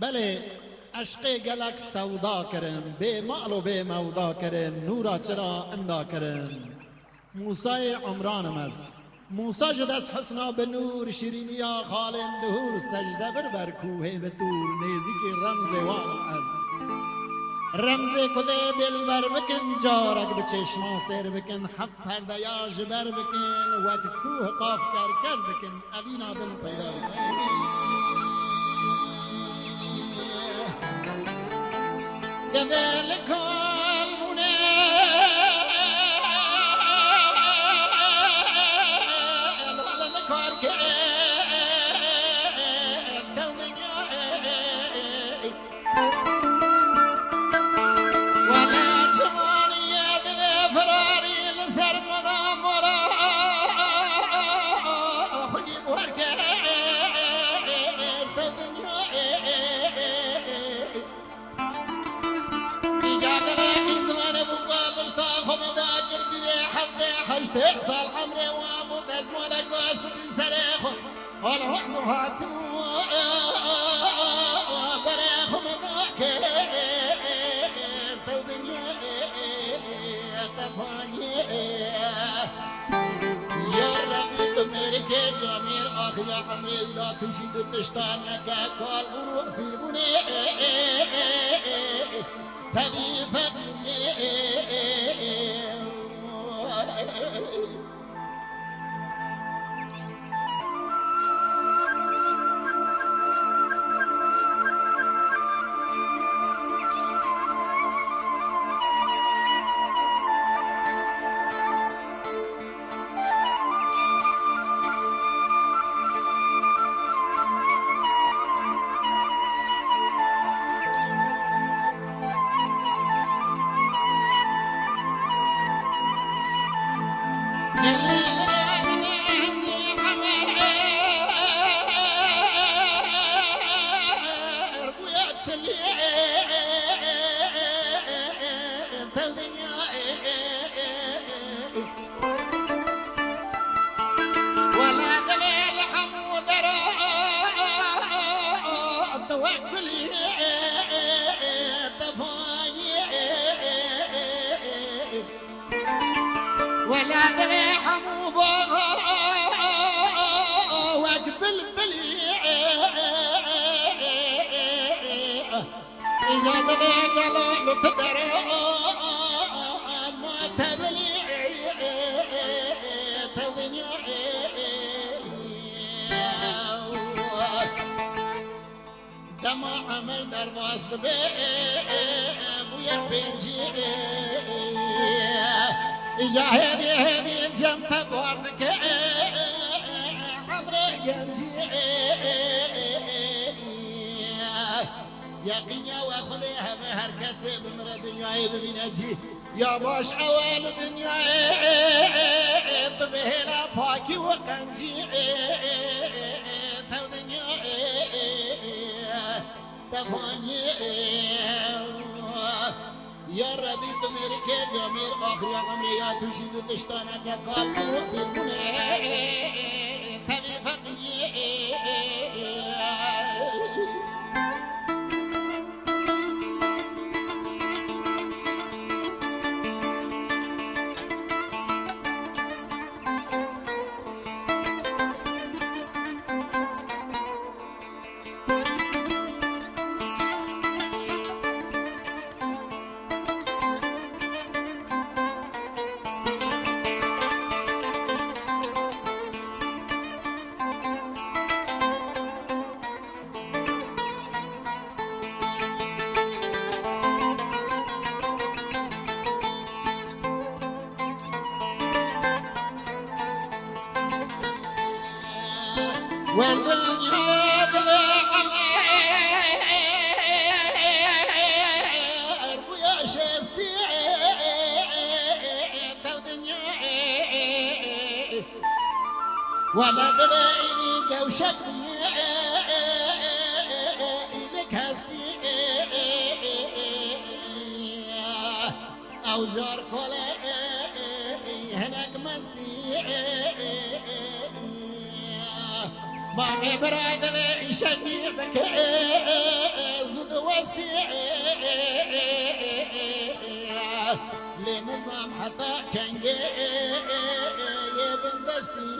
بله عشق گلک سودا کرن بے مال و بے مودا کرن نورا چرا اندا کرن موسی عمرانم از موسی جدس حسنا به نور شیرینیا خالن دهور سجده بر کوه به طور نیزی که رمز وام از رمز کده دل بر بکن جارک به چشما سر بکن هفت پرده یا جبر بکن وک کوه قاف کر بکن ابینا دل پیدا دل کالمونه لالن کار که سال عمري واموت ازمونك واسق سريخ والهند هاتو بريخ منك تودنيا تفاني يا ربي تمرك جميل اخر عمري اذا تشيد تشتانك قال في بني تبي فبني ولا ذريحة مباغة واقبل إذا ذريحة لا تدرى ما تبلي تبني دمع عمل در واسط بويا بنجي جاهدي هدي جمت بورنك عمري جنزي يقينيا واخذيها بهر كسب من الدنيا بمنجي يا باش اوان الدنيا بهلا باكي وقنجي تو دنيا تفاني يا ربي تمرك جميل آخر عمري يا تشيد تشتانك قالوا بالمنى تبي فقيه والدنيا دلعمر ويا شستي تودنيا ولا دلعيني قوشك إلك هستي أو جار كولا هناك مستي ما برادر يشني بك لنظام حتى كنجي يبن دستي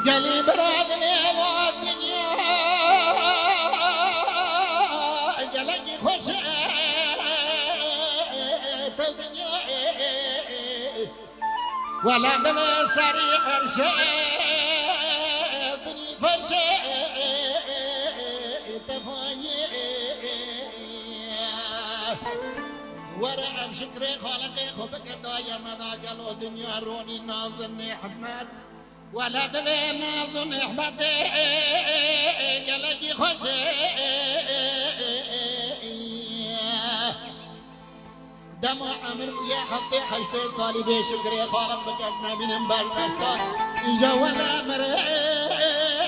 قالي برادي والدنيا قالي خوش الدنيا ولا دم سريع الشيء بالفرشة تفاية ورعم شكري خالقي خبك دايا ماذا قالوا دنيا روني ناظرني حمد ولا دبي ناظرني حمد قالك خوش دمو عمر يا حطي حشتي صالي بشكري خالق بكسنا من بردستا إجا ولا مرين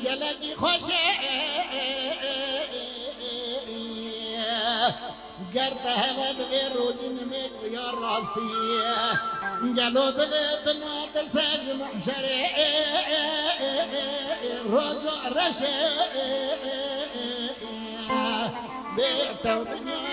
قالك خوش قرد هوا دبي روزي نميش ويا راستي قالوا دلنا درساج محشري روزو رشي بيتا ودنيا